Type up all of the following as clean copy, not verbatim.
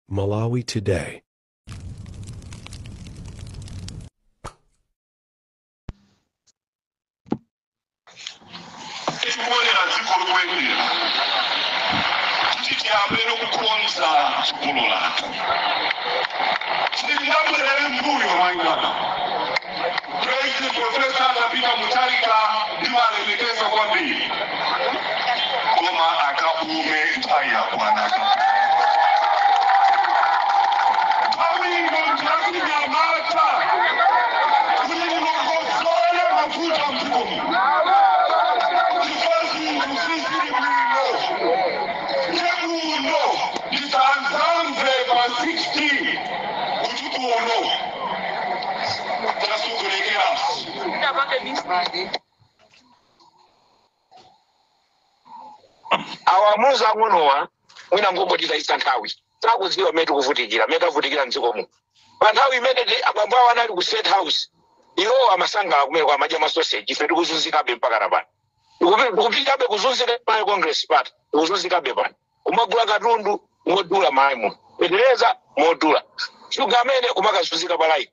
Malawi Today. Profesa Tabita Mutarika ndiye alielekeza kwamba koma akabume haya bwana. Hawindo tunazidi mata. Kuni mkosoe mafuta mfumo. Kifazi mfisi mwino. Kebuno litanzanze kwa 60. Utuku ono. Awamuza ngonowa mwina ngombo tizaisa nthawi takuziwa metu kuvutikira metavutikira mdzikomo pa nthawi imene abambo awo anali ku State House iwo amasangala kumene kwa madya ma sausage ife tikuzunzikabe mpaka napano tikupitabe kuzunzika pa Congress party tikuzunzikabe pano kumagula katundu modula maimu petereza modula shuga amene kumakazunzika pa line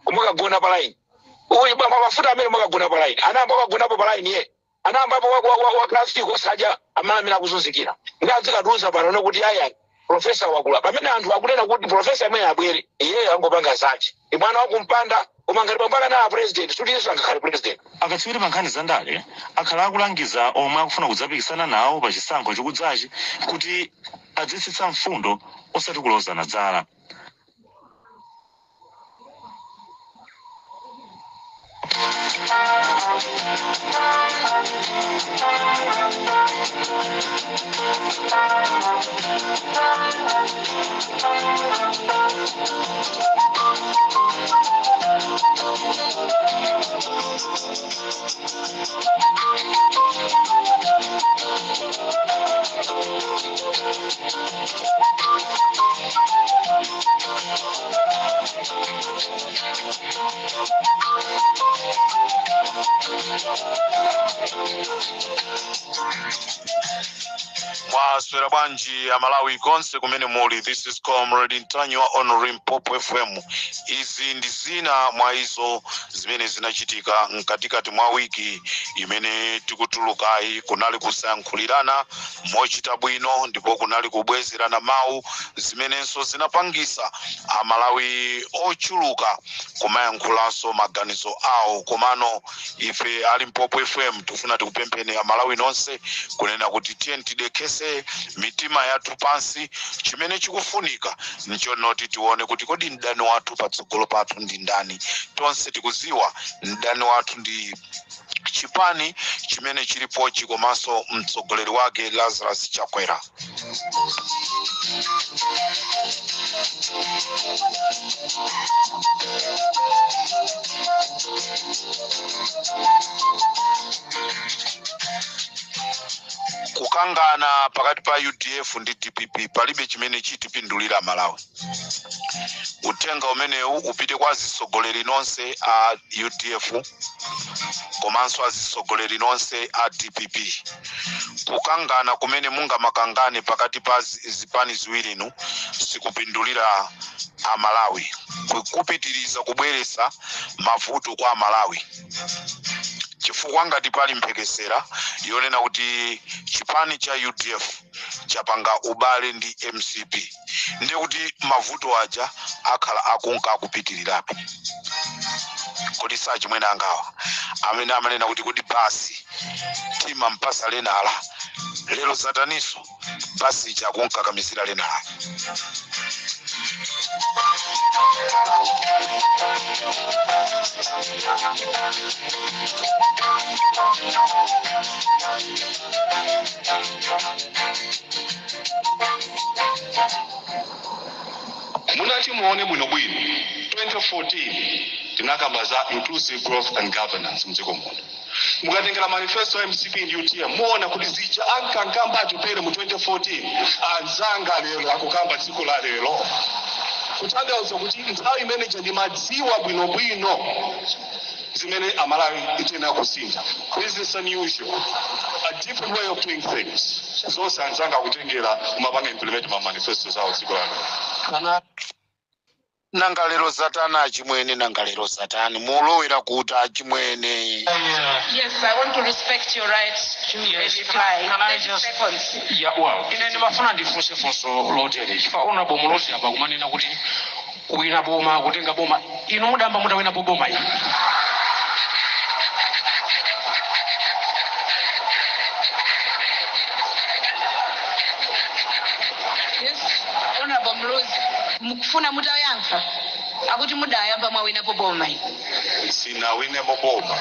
kumakagona pa line uyi baba mafuta amene makagona pa line anamba akagona pa line ye anamba wa plastic osaja amana mina kuzunzikira ngazika tuza pano nokuti aya professor wakula pamene anthu akunena kuti professor amene abwere iye angopanga zachi imwana wakumpanda umangati pambana na president students angakhale president akatswiri mankhani zandale akhala akulangiza omwe akufuna kudzapikisana nawo pa chisankho chikudzachi kuti adzitsitsa mfundo osati kulozana dzala. Mwaswera bwanji ya Malawi konse kumene muli. This is Comrade Ntanywa on Limpopo FM. Izi ndi zina mwa izo zimene zinachitika mkatikati mwa wiki imene tikutulukai. Kunali kusankhulirana mochita bwino ndipo kunali kubwezerana mawu zimenenso zinapangisa Amalawi ochuluka kumayankhulanso maganizo awo. Komano ife ali Limpopo FM tufuna tikupempheni Amalawi nonse kunena kuti tiye tidekese mitima yathu pansi. Chimene chikufunika nchonoti tione kuti kodi mdani wathu patsogolo pathu ndi ndani. Tonse tikuziwa mdani wathu ndi chipani chimene chilipochi komanso mtsogoleri wake Lazarus Chakwera. Kukangana pakati pa UDF ndi DPP palibe chimene chitipindulira Malawi. Utenga umenewu upite kwa zisogoleri nonse a UDF komanso azisogoleri nonse a DPP. Kukangana kumene munga makangane pakati pa zipani ziwirinu sikupindulira Amalawi. Kupitiriza kubweresa mavuto kwa Amalawi. Chifukwa ngati pali mphekesera yonena kuti chipani cha UDF chapanga ubale ndi MCP ndi kuti mavuto aja akhala akunka kupitirirabe. Kodi saa chimwene angawa amene amanena kuti kodi basi tima mpasa lenala lero zataniso basi chakunka kamisira lenala. Munati muone bwino bwino 2014 tinakambaza inclusive growth and governance mdziko muno. Mukatengera manifesto ya MCP ndi UTM muona kuti zija ankangamba atupere mu 2014 anzanga lero akukamba dziko la lero. Kutanthauza kuti nthawi imene ndi madziwa bwino bwino zimene amalawi itena kusinja. This is unusual, a different way of doing things. Zonse anzanga kutengera kumapanga implement ma manifestos awo dziko lano. Nangalero zatana achimwene nangalero satani mulowera kuti achimwene. Yes, I want to respect your right to reply. Can I just seconds. Yeah, well, ine mafuna ndifunse funso lotere. Chifa ona bomo losi apa kumanena kuti kuwina boma kutenga boma. Inu mudamba mudawina boma iyi. Yes, Honorable Mlozi, mukufuna mutayankha akuti mudayamba mwawina boma iyi. Sinawine boma.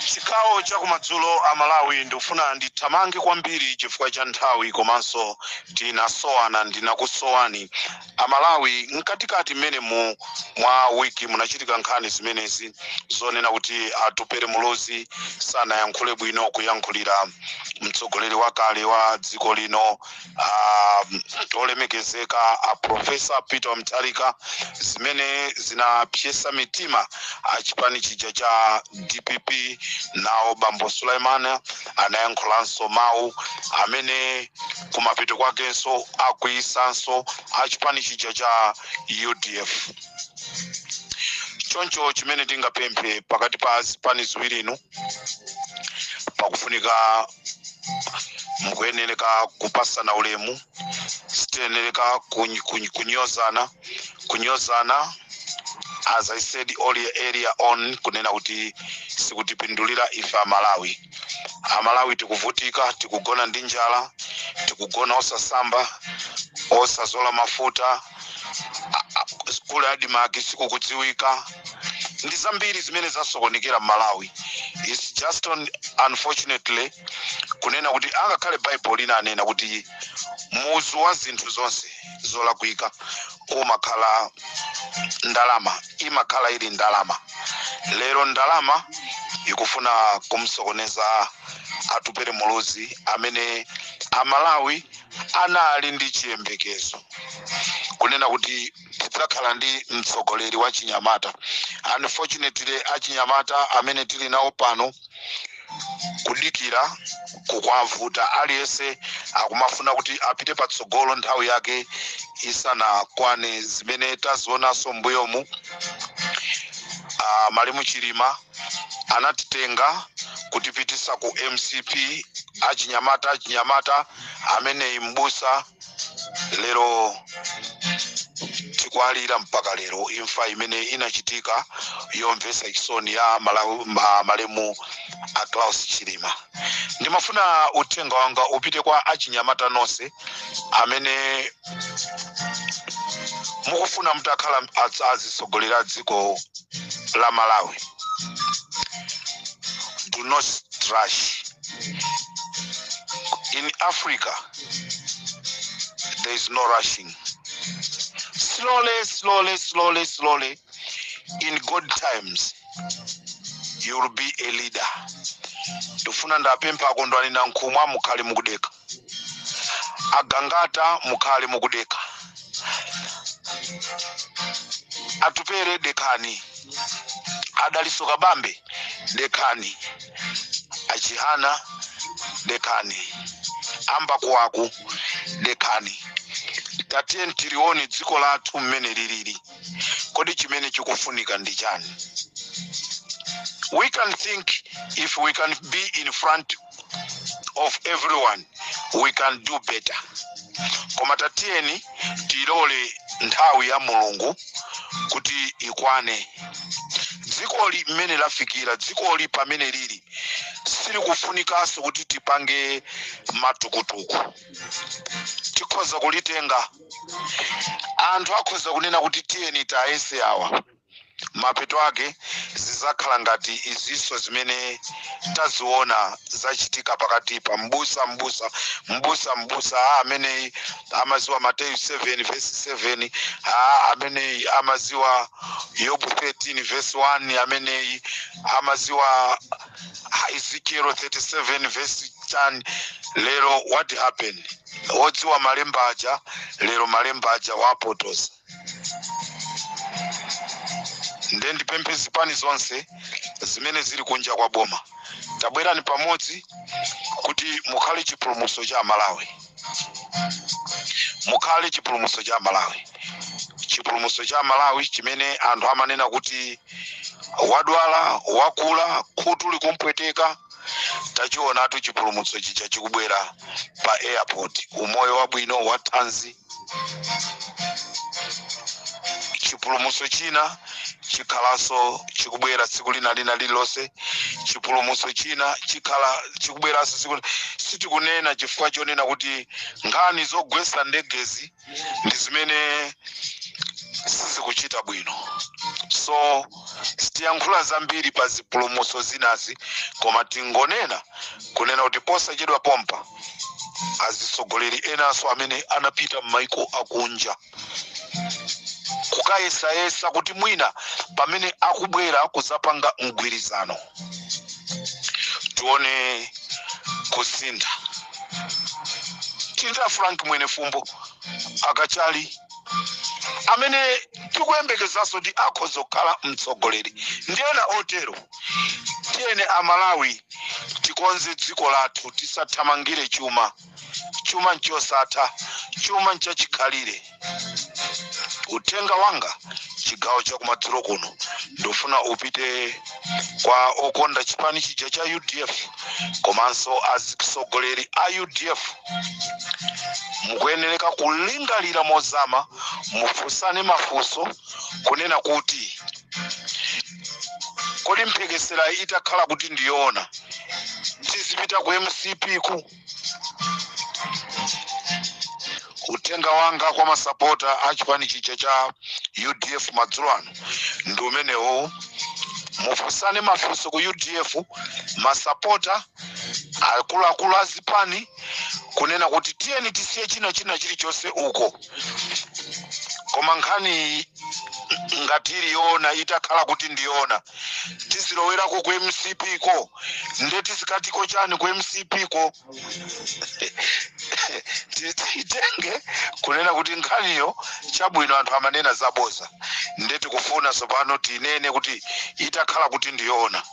Chikawo chakumadzulo amalawi ndifuna ndithamange kwambiri chifukwa cha nthawi komanso tinasowana ndinakusowani amalawi nkatikati mmene mwa wiki munachitika nkhani zimenezi zonena kuti atupere Mulozi sanayankhule bwino kuyankhulira mtsogoleri wakale wa dziko lino olemekezeka a Profesa Peter Mutharika zimene zinapyesa mitima achipani chija cha DPP nawo Bambo Sulaimana anayankhulanso mawu amene kumapeto kwakenso akuisanso achipani chija cha UDF. Choncho chimene tingapemphe pakati pa zipani ziwiri inu pakufunika mukuyenereka kupasana ulemu, sitenereka kunyozana. As I said earlier on, kunena kuti sikutipindulira ife amalawi tikuvutika, tikugona ndi njala, tikugona osasamba, osazola mafuta, kule adimaki sikukudziwika. Ndi zambiri zimene zasokonekera Malawi. It's just unfortunately kunena kuti angakhale Bible linanena kuti muzu wa zinthu zonse zolakwika umakhala ndalama, imakhala ili ndalama. Lero ndalama ikufuna kumsokoneza atupere Mulozi amene amalawi anali ndi chiyembekezo kunena kuti tidzakhala ndi mtsogoleri wa chinyamata. Unfortunately achinyamata amene tili nawo pano kudikira kukwavuta, aliyense akumafuna kuti apite patsogolo nthawi yake isanakwane. Zimene tazionanso mbuyomu Malemu Chilima anatitenga kutipitisa ku MCP achinyamata amene imbusa lero tikwalira mpaka lero imfa imene inachitika yomvesa chisoni ya Malemu a Klaus Chilima. Ndimafuna uthenga wanga upite kwa achinyamata nonse amene mukufuna mutakhala azisogolera dziko la Malawi. Do not rush. In Africa, there is no rushing. Slowly, in good times, you will be a leader. Tufuna ndapempa akondwani na nkumwa mukali mukudeka. Agangata mukali mukudeka. Atupere dekani. Adaliso Kabambe dekani. Achihana dekani. Amba kwaku dekani. Tatien tirioni dziko lathu mmene lilili. Kodi chimene chikufunika ndi chani? We can think if we can be in front of everyone, we can do better. Koma tatieni tilole nthawi ya Mulungu kuti ikwane. dzikoli mmene lafikira, dzikoli pamene lili sili kufunikanso kuti tipange matukutuku. Tikhoza kulitenga, anthu akhoza kunena kuti tiyeni taese awa, mapeto ake zizakhala ngati iziso zimene taziona zachitika pakati pa mbusa amene amaziwa Mateyu 7 verse 7, amene amaziwa Yobu 13 verse 1, amene amaziwa Ezekiel 37 verse 10. Lero what happened? Odziwa malemba aja, lero malemba aja wapotoza. Ndendi pempezi pani zonse zimene zili kunja kwa boma, tabwerani pamodzi kuti mukhale chipulumutso cha Malawi. Mukhale chipulumutso cha Malawi. Chipulumutso cha Malawi chimene anthu amanena kuti wadwala, wakula, khutu likumpweteka. Tachionatu chipulumutso chicha chikubwera pa airport, umoyo wabwino wa thanzi. Chipulumutso china chikhalanso chikubwera tsiku lina lililonse. Chipulumutso china chikubweranso tsiku, sitikunena chifukwa chonena kuti nkhani zogwesa ndegezi ndi zimene sizikuchita bwino. So sitiyankhula zambiri pa zipulumutso zinazi, koma tingonena kunena kuti posachedwa pompa azisogoleri enanso amene anapita m'maiko akunja kukayesayesa kuti mwina pamene akubwera kuzapanga mgwirizano tione kusintha. Tinta Frank mwene fumbo akachali amene tikuyembekezaso ndi akhoza kukhala mtsogoleri. Ndiyena otero tiyene Amalawi tikonze dziko lathu, tisathamangire chuma nchosatha, chuma nchachikhalire. Utenga wanga chigawo cha kumadzulo kuno ndofuna upite kwa okonda chipani chija cha UDF komanso azisogoleri a UDF. Mukuyenereka kulingalira mozama, mufusane mafunso kunena kuti kodi mphekesera itakhala kuti ndiona tizipita ku MCP ku. Utenga wanga kwa masapota a chipani chija cha UDF madzulo ano ndi umenewo, mufusane mafunso ku UDF, masapota akuluakulu azipani kunena kuti tiyeni tisiye china chilichonse uko. Koma nkhani ngati iliyona itakhala kuti ndiona tizilowera ku MCP ko, nde tizikatiko chani ku MCP ko. Titenge kunena kuti nkhaniyo chabwino anthu amanena zaboza, nde tikufuna sopano tinene kuti itakhala kuti ndiona.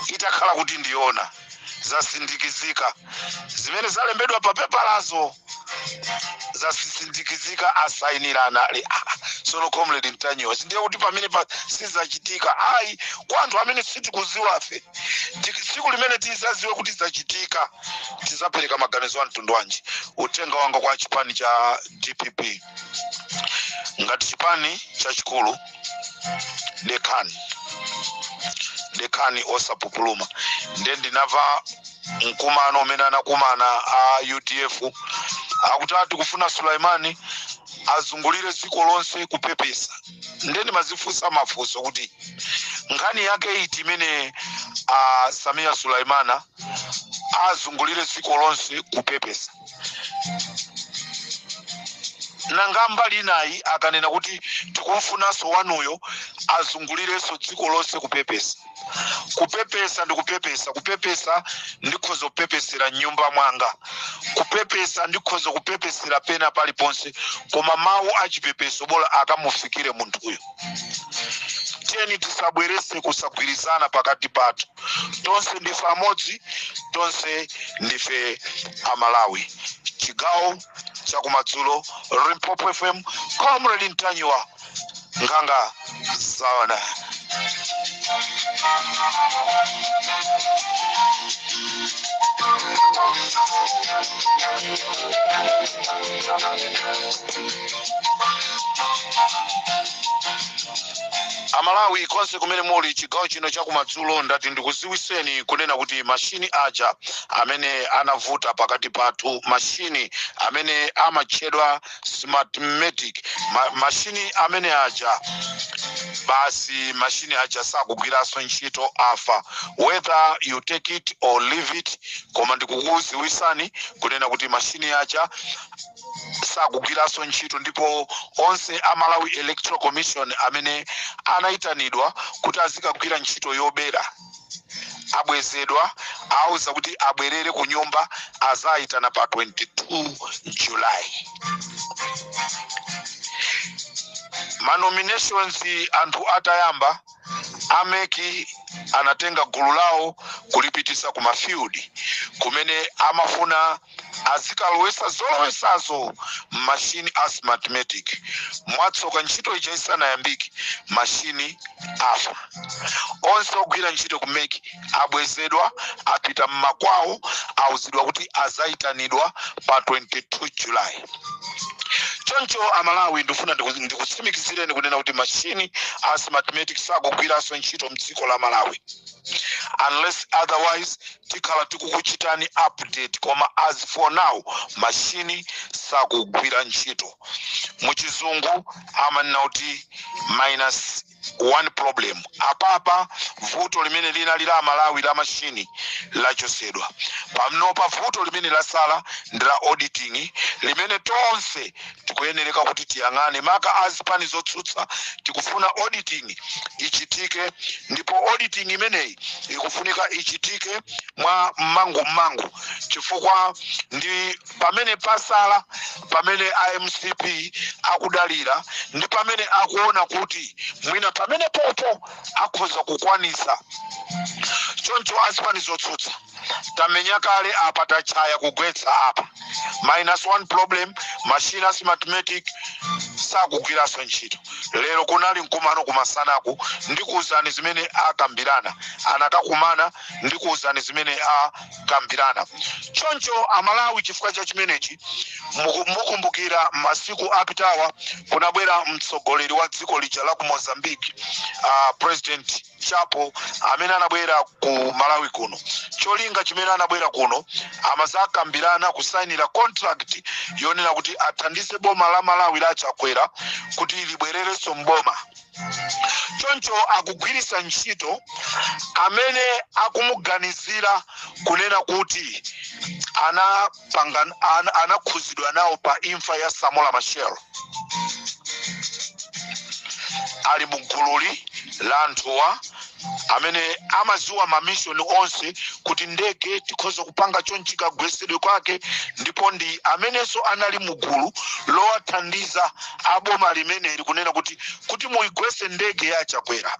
Itakhala kuti ndiona zasindikizika zimene zalembedwa pa pepalazo, zasindikizika asayinirana ali sono comrade Mtanyiwa. Ndiye kuti pamene sizachitika ayi kwa anthu amene sitikuziwafe, tsiku limene tizaziwe kuti zachitika tizapereka maganizo a mtundu wanji. Utenga wanga kwa chipani cha DPP ngati chipani chachikulu dekani osapupuluma. Nde ndinava mkumano umene anakumana a UDF akutati kufuna Sulaimani azungulire dziko lonse kupepesa. Ndeni mazifusa mafunso kuti nkhani yake iti imene Samia Sulaimana azungulire dziko lonse kupepesa. Nangamba linayi akanena kuti tikumfunanso wanuyo azungulireso dziko lonse kupepesa. Kupepesa ndi kupepesa ndikhoza kupepesera nyumba mwanga, kupepesa ndikhoza kupepesera pena paliponse, koma mawu achipepeso bola akamufikire munthuyo. Tiyeni tisabwerese kusagwirizana pakati pathu. Tonse ndife amodzi, tonse ndife Amalawi. Chigawo cha kumadzulo, Limpopo FM, Comrade Mtanyiwa, Nganga Zawana. Amalawi konse kumene muli chigawo chino chakumadzulo ndati ndikuziwiseni kunena kuti mashini aja amene anavuta pakati pathu, mashini amene amatchedwa Smartmatic, mashini amene aja basi mashini aja sakugwiranso ntchito afa, whether you take it or leave it. Koma ndikukuziwisani kunena kuti mashini aja sakugwiranso ntchito, ndipo onse Amalawi Electoral Commission amene anaitanidwa kuti azikagwira ntchito yobera abwezedwa, auza kuti abwerere ku nyumba, azayitana pa 22 July. Manominations anthu atayamba, ameki anatenga gulu lawo kulipitisa ku mafield kumene amafuna azikalowesa zolowesazo mashini a Smartmatic. Mwatsoka ntchito ija isanayambike, mashini afa. Onse ogwira ntchito kumeki abwezedwa, apita mmakwawo, auzidwa kuti azayitanidwa pa 22 July. Choncho Amalawi ndifuna ndikutsimikizireni kunena kuti mashini a Smartmatic sakugwiranso ntchito mdziko la Malawi, unless otherwise tikhala tikukuchitani update. Koma as for now mashini sakugwira ntchito. Muchizungu amanena kuti -1 problem. Apapa vuto limene linali la Malawi la mashini lachosedwa. Pamnopa vuto limene lasala ndi la auditing, limene tonse tikuyenereka kuti tiyang'ane. Maka azipani zotsutsa tikufuna auditing ichitike, ndipo auditing imeneyi ikufunika ichitike mwa mmangu, chifukwa ndi pamene pasala, pamene IMCP akudalira, ndi pamene akuona kuti mwina pamene popo akhoza kukwanisa. Choncho azipani zotsutsa tamenya kale apa, tachaya kugwetsa apa. -1 problem, mashini a Smartmatic sakugwiranso ntchito. Lero kunali mkumano kumasanaku, ndikuwuzani zimene akambirana, anakakumana ndikuwuzani zimene akambirana. Choncho Amalawi chifukwa cha chimenechi, mukumbukira masiku apitawa kunabwera mtsogoleri wa dziko lija la ku Mozambique, President Chapo, amene anabwera ku Malawi kuno. Cholinga chimene anabwera kuno, amazakambirana kusainira contract yonena kuti athandize boma la Malawi la Chakwera kuti libwererenso mboma. Choncho akugwirisa ntchito amene akumuganizira kunena kuti anakhuzidwa nawo pa imfa ya Samora Machel. Ali mugululi la anthuwa amene amaziwa mamishoni onse kuti ndege tikhoza kupanga chonchika gwesedwe kwake, ndipo ndi amenenso anali mugulu lowathandiza aboma limeneli kunena kuti muigwese ndege ya Chakwera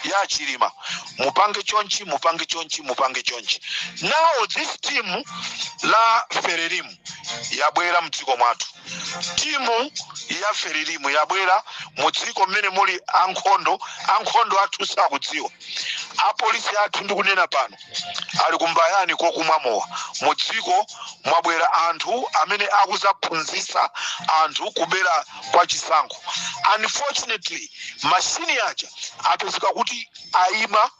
ya Chilima, mupange chonchi. Now this team la Ferelimu yabwera mdziko mwathu. Timu ya Ferelimu yabwera mudziko mmene muli ankhondo athu sakudziwa. Apolisi athu ndikunena pano ali kumbayani kokumwa mowa. Mudziko mwabwera anthu amene akuzaphunzitsa anthu kubera kwa chisankho. Unfortunately mashini aja apezeka kuti ayima,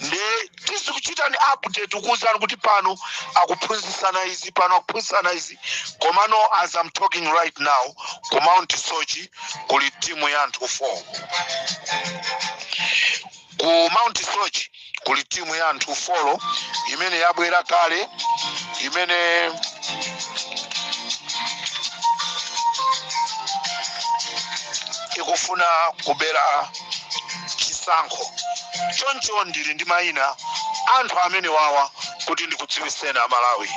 nde tizikuchitani update kuwuzani kuti pano akuphunzitsana izi, pano akuphunzitsana izi. Komano as I'm talking right now, ku Mount Sochi kuli timu ya anthu 4. Ku Mount Sochi kuli timu ya anthu 4 imene yabwera kale, imene ikufuna kubera chisankho. Choncho ndili ndi mayina anthu amene wawa kuti ndikudziwiseni Amalawi.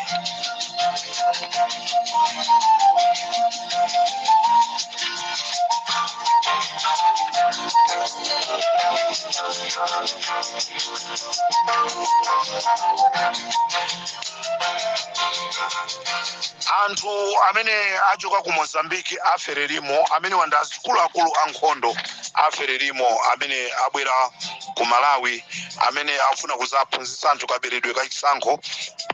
Anthu amene achoka ku Mozambique a Ferelimu, amene wanda akuluakulu ankhondo a Ferelimu amene abwera ku Malawi amene afuna kuzaphunzitsa anthu kaberedwe kachisankho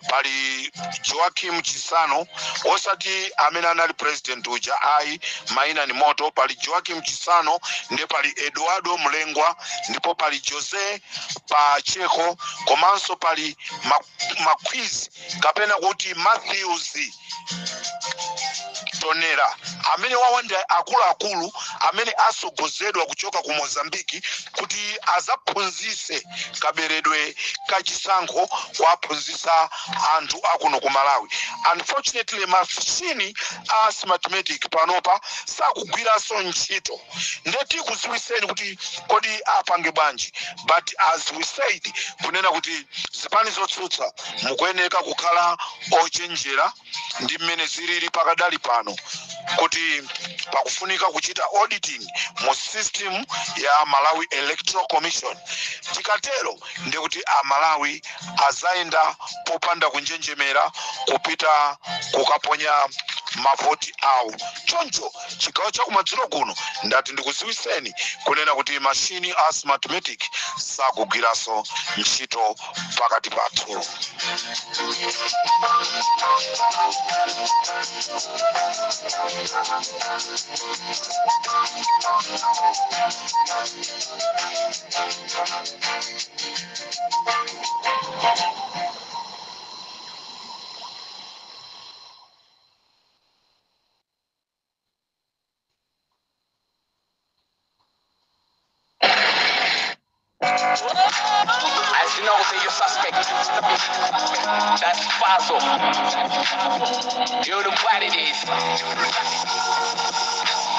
pali Joaquim Chisano osati amene anali president uja ayi maina ni moto. Pali Joaquim Chisano ndi pali Eduardo Mlengwa ndipo pali Jose Pacheco komanso pali Maquiz kapena kuti Matthews Tonera amene wawanda akulu amene asogozedwa kuchoka ku Mozambiki kuti azaphunzitse kaberedwe kachisankho kuwaphunzitsa anthu akuno ku Malawi. Unfortunately machine as mathematic panopa sakugwiranso ntchito. Ndeti kuziwiseni kuti kodi apange bwanji, but as we said kunena kuti zipani zotsutsa mukuyeneka kukhala ochenjera ndi mmene zilili pakadali pano kuti pakufunika kuchita auditing mu system ya Malawi Electoral Commission. Tikatero ndi kuti Malawi azaenda popanda kunjenjemera kupita kukaponya mavoti awo. Choncho chigawo cha kumadzulo kuno ndati ndikuziwiseni kunena kuti machine as mathematic sakugwiranso ntchito pakati pathu. As you know, say your suspect. That's Faso. You know what it is.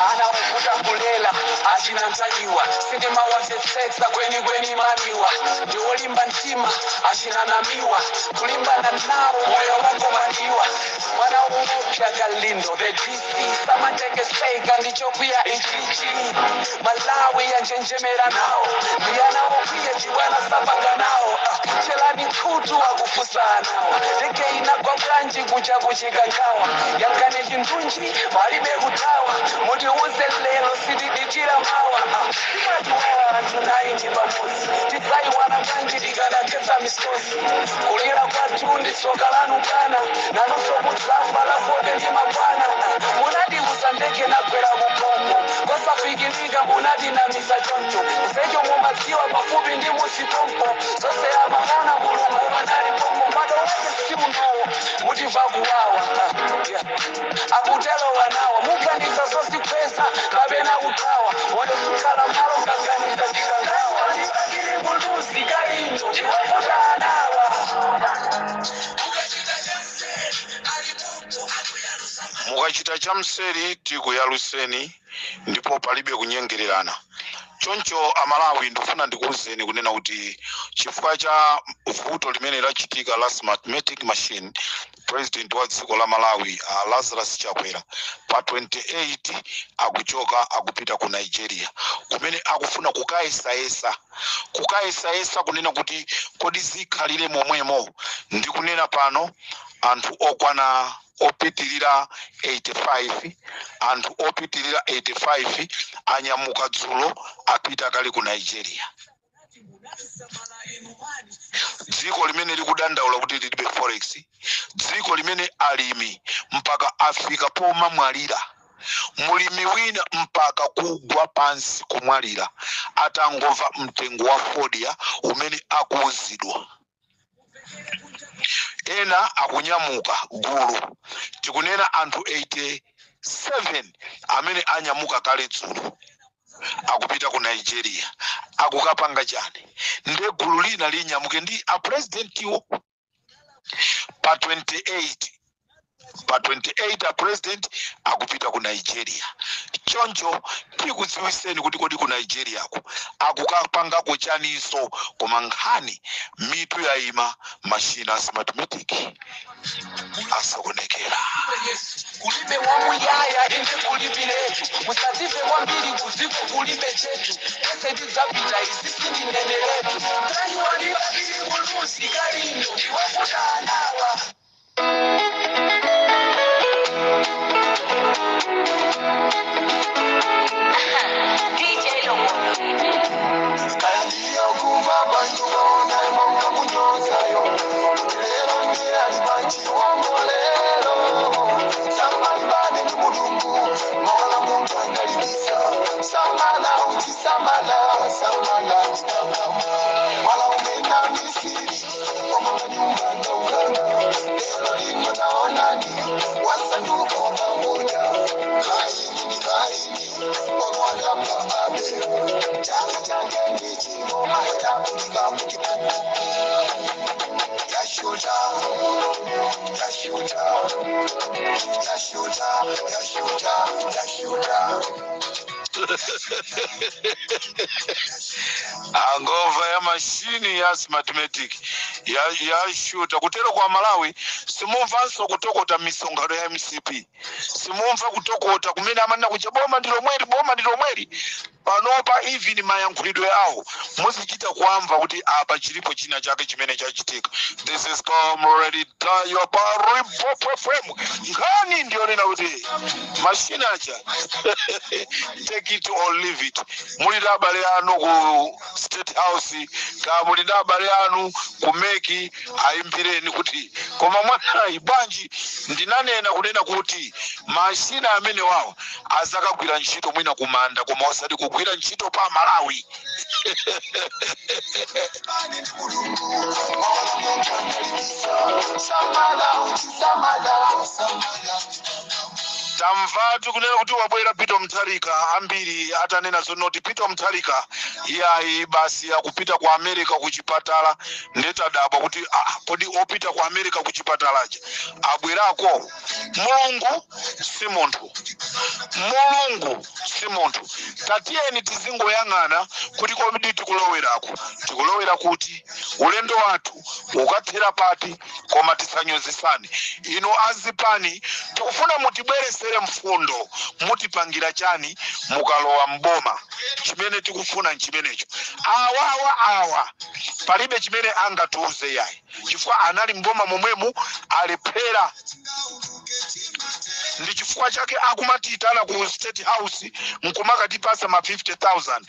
Anaokuta kulela achinantaniwa sinema wasesetsa kweni maniwa ndiolimba ntima achinanamiwa kulimbana nawo moyo wako maniwa mwana umupya Galindo the DC samatekeseka ndichokuya ichichi Malawi yanjenjemera nao ndiyanawokwiye chiwana sapanga nao chelani kutu wakufusana nao dekeina kwa bwanji kucha kuchikangawa yankane chindunji malibe kutawa muti uze lelo sitiditira mawa imatiwa tunaindi pamuzi tisaiwana bwanji tikanakeza misozi kulira kwathu ndi tsoka lanu bwana nanonso mudzafa lafode ndi mabwana munati usandeke nagwera kupomo kosafikirika munati namisa choncho kusecho mumadziwa pafupi ndi musipompo zose amang'ana mulungu manali pombo mbado wake simunowo mutimva kuwawa akutelo wanawa muganiza zosikweza kapena utawa wode sukhala malo kaganiza ndikangawa ndibakili muluzi kalindo ndiwakuta anawa mukachita chamseri tikuyaluseni ndipo palibe kunyengererana. Choncho Amalawi ndifuna ndikuwuzeni kunena kuti chifukwa cha vuto limene lachitika la mathematic machine president wa dziko la Malawi Lazarus Chakwera pa 28 akuchoka akupita ku Nigeria kumene akufuna kukayesayesa kunena kuti kodi zikhalire momwemo. Ndi kunena pano anthu okwana opitirira 85 anthu opitirira 85 anyamuka dzulo apita kali ku Nigeria. Dziko limene likudandaula kuti lilibe forex, dziko limene alimi mpaka afika poma mwalira, mulimi wina mpaka kugwa pansi kumwalira atangova mtengo wa fodia umene akuuzidwa. Ena akunyamuka gulu tikunena anthu 87 amene anyamuka kale dzulo akupita ku Nigeria akukapanga chani nde gulu lina linyamuke ndi a president iwo pa 28 a president akupita ku Nigeria. Choncho tikudziwiseni kuti kodi ku Nigeria akukapanga ko chaniso koma nkhani mitu yaima machine as mathematic asakonekera kulibe wamuyaya inde kulibiletu musazive kwambiri kuziko kulibe chetu ese tizapita isisindi ndendeletu tani walibabili kulusi kalindo ndiwakuta anawa DJ Lomo Angova ya mashini ya mathematic ya shuta kutero kwa Malawi simumvanso kutokota misongano ya MCP simumva kutokota kumena amana kucha boma ndilo mweri panopa hivi ni mayankhulidwe awo muzichita kuamva kuti apa chilipo china chake chimene chachitika. This is Comrade Tayo Paripopo FM ngani ndio nena kuti mashina acha take it or leave it. Mulida habari anu ku State House ka mulida habari anu ku meki aimpireni kuti koma mwana ibanji ndinanena kunena kuti mashina amene wawo azakagwira ntchito mwina kumanda koma osati kugwira ntchito pa Malawi. Tamvatu kunena kuti wabwera Peter Mutharika ambiri atanena zonoti Peter Mutharika iyayi basi akupita ku America kuchipatala ndetadabwa kuti kodi opita ku America kuchipatalaje abwerako Mulungu si munthu tatiyeni tizingoyang'ana kuti komidi tikulowera kuti ulendo wathu ukathera pati koma tisanyozesane ino azipani tikufuna mutibweresere mfundo mutipangira chani mukalowa mboma chimene tikufuna nchimenecho awa palibe chimene angatuuze yayi chifukwa anali mboma momwemu alephera ndi chifukwa chake akumatitana ku State House nkumakatipasa ma 50,000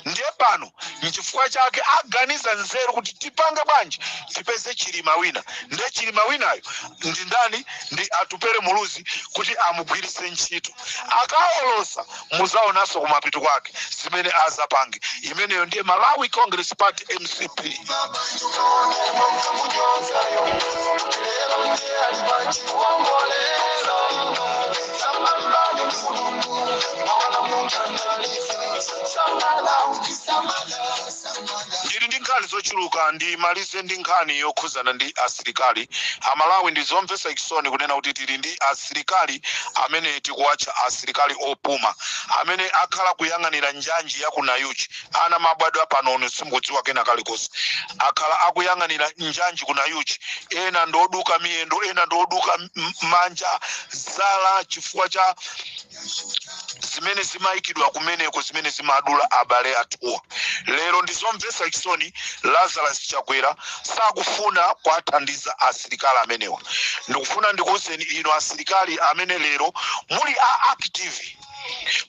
ndiye pano nchifukwa chake aganiza nzeru kuti tipange bwanji tipeze chilima wina ndiye chilima winayo ndi ndani ndi atupere muluzi kuti amugwirise ntchito akaolosa muzaonaso kumapito kwake zimene azapange imeneyo ndiye Malawi Congress Party MCP. Ndiri ndi nkhani zochuluka ndi malize ndi nkhani yokhuzana ndi asilikali Amalawi ndi zomvetsa chisoni kunena kuti tili ndi asilikali amene tikuwatcha asilikali opuma amene akhala kuyang'anira njanji ya ku Nayuchi ana mabwadwa panono simukudziwa kena kalikonse akhala akuyang'anira njanji ku Nayuchi ena ndoduka miyendo ena ndoduka manja zala chifukwa cha zimene zimayikidwa kumeneko zimene zimadula abale athuwa lero ndizomvetsa chisoni Lazarus Chakwera sakufuna kwathandiza asilikali amenewa ndikufuna ndikuwuzeni ino asilikali amene lero muli active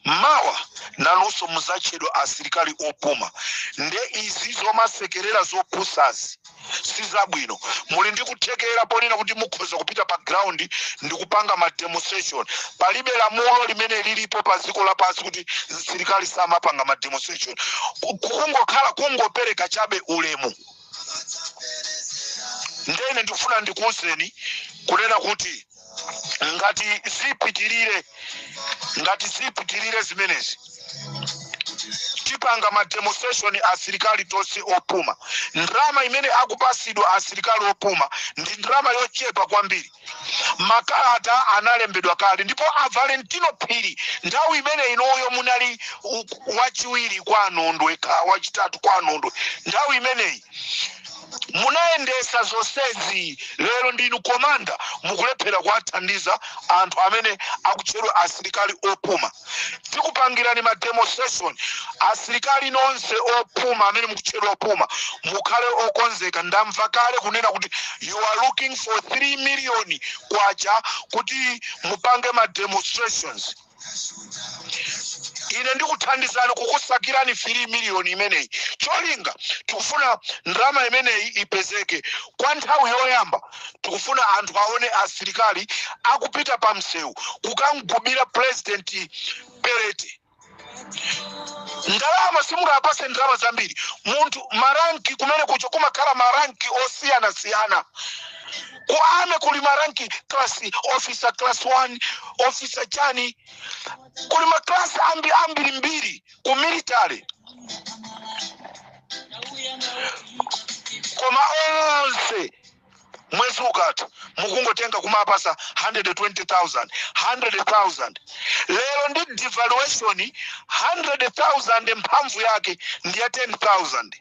mawa nanunso muzatchedwa asilikali opuma nde izi zomasekerera zopusazi sizabwino muli ndi kuthekera ponena kuti mukhoza kupita pa ground ndi kupanga ma demonstration palibe lamulo limene lilipo pa dziko lapansi kuti asilikali samapanga ma demonstration kungokhala kungopereka chabe ulemu ndene ndikufuna ndikuwuzeni kunena kuti ngati zipitirire zimenezi tipanga ma demonstration asilikali tonse opuma ndrama imene akupasidwa asilikali opuma ndi ndrama yochepa kwambiri makalata analembedwa kale ndipo a Valentino Phiri nthawi imene inoyo munali wachiwiri kwa Nondwe wachitatu kwa Nondwe nthawi imeneyi munaendesa zonsezi lero ndinu komanda mukulephera kwathandiza anthu amene akutchedwa asilikali opuma tikupangirani ma demonstration asilikali nonse opuma amene mukutchedwa opuma mukhale okonzeka ndamva kale kunena kuti you are looking for 3 million kwacha kuti mupange ma demonstrations ine ndikuthandizani kukusakirani 3 million imeneyi cholinga tikufuna ndrama imeneyi ipezeke kwa nthawi yoyamba tikufuna anthu aone asilikali akupita pa msewu kukangubira president Perete ndalama simungapase ndrama zambiri munthu maranki kumene kucho kumakhala maranki osiyana kuame kuli maranki class officer class 1 officer chani kuli maklasi ambiri mbiri ku military koma onse mwezi ukati mukungotenga kumapasa 120,000 lero ndi devaluation 100,000 mphamvu yake ndi ya 10,000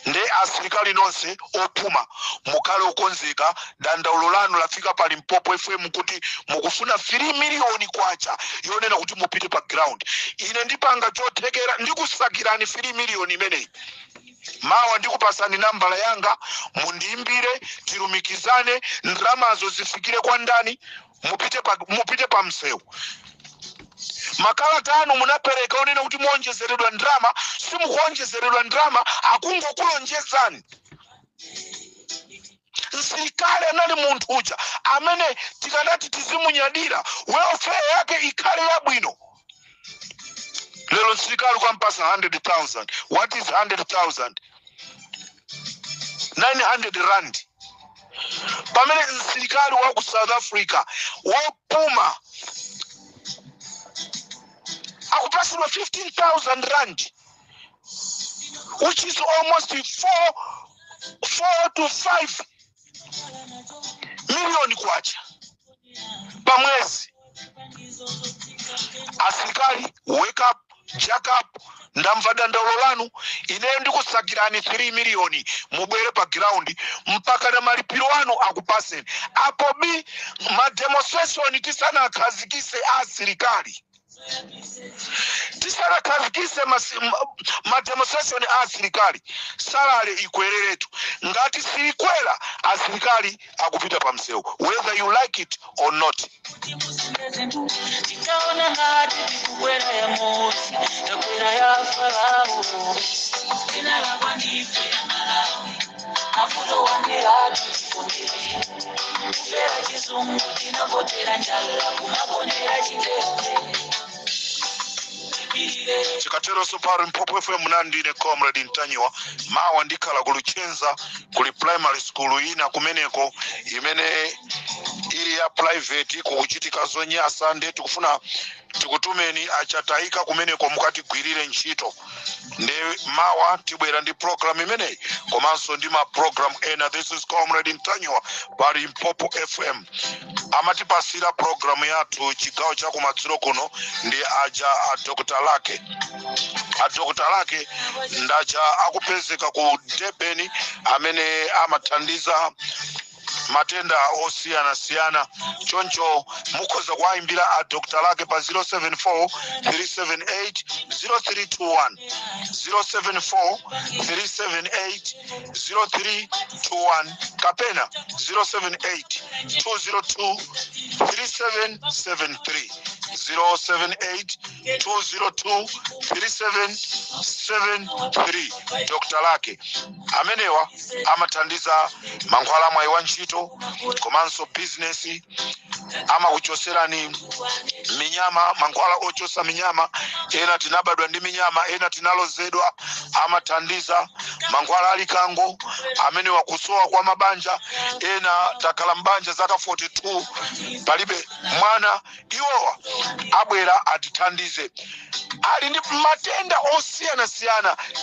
nde asilikali nonse opuma mukale okonzeka dandaulo lanu lafika pali Mpopo FM kuti mukufuna 3 miliyoni kwacha yonena kuti mupite pa ground. Ine ndipanga chothekera ndikusakirani 3 miliyoni imeneyi. Mawa ndikupasani nambala yanga mundiimbire tirumikizane ndramazo zifikire kwa ndani mupite pa msewu. Makala tano munapereka onena kuti muonjezeredwa ndrama, simukuonjezeredwa ndrama akungokulonjezani. Nsilikale anali munthu uja amene tikanati tizimunyadira welfare yake ikhale yabwino. Lelo nsilikali kwampasa 100,000. What is 100,000? 900 rand. Pamene nsilikali wa ku South Africa wopuma akupasidwa 15,000 rand, which is almost 4 to 5 million kwacha pa mwezi. Asilikali, wake up, jack up, ndamva dandaulo lanu. Ineyo ndikusakirani 3 miliyoni mubwere pa ground mpaka na malipiro anu akupaseni. Apo bi ma demonstration tisana akhazikise asilikali. Tisana kazikise ma demonstration asilikali. Salary ikwereretu. Ngati sikwela asilikali akupita pa mseu. Whether you like it or not. Tikaona ngati tikukwera ya mosi, takwera ya Farao. Ina la kwanife ya Malawi, mafuto wandelatu tikondele. Kufera chizungu tinapotera njala, kumabonera chitete. Chikatero sopari Mpopo FM nandine Comrade Ntanyiwa. Mawa ndikala kulichenza kuli primary school ina kumeneko imene ili ya private kukuchitika zonyasa nde tikufuna tikutumeni achataika kumeneko mukati gwirire ntchito. Nde mawa tibwera ndi program imene komanso ndi ma program ena. This is Comrade Ntanyiwa pari Mpopo FM. Amatipasira program yathu chigawo cha kumadzulo kuno ndi aja a Dr. Lake. A Dr. Lake ndaja akupezeka ku Durban amene amathandiza matenda osiyana. Choncho mukhoza kuimbira a Dr. Lake pa 074 378 0321 074 378 0321 kapena 078 202 3773 078 202 3773. Dr. Lake amenewa amathandiza mankhwala mwa iwa ntchito komanso business, ama kuchoserani minyama, mankhwala ochosa minyama. Ena tinabadwa ndi minyama, ena tinalozedwa, amathandiza mankhwala alikango amene wakusowa kwa mabanja. Ena takala mbanja zaka 42 palibe mwana, iwowa abwera atithandize. Ali ndi matenda osiyana.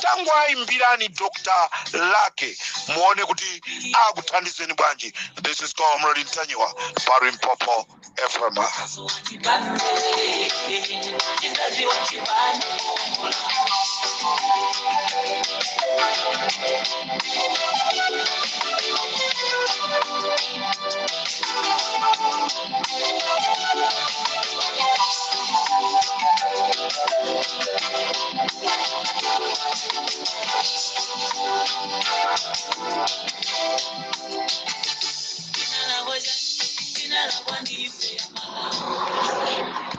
Tangu aimbirani Dr. Lake muone kuti akuthandizeni bwanji. This is Comrade Ntanyiwa pari Mpopo FM. Ina la kwanife ya Malawi.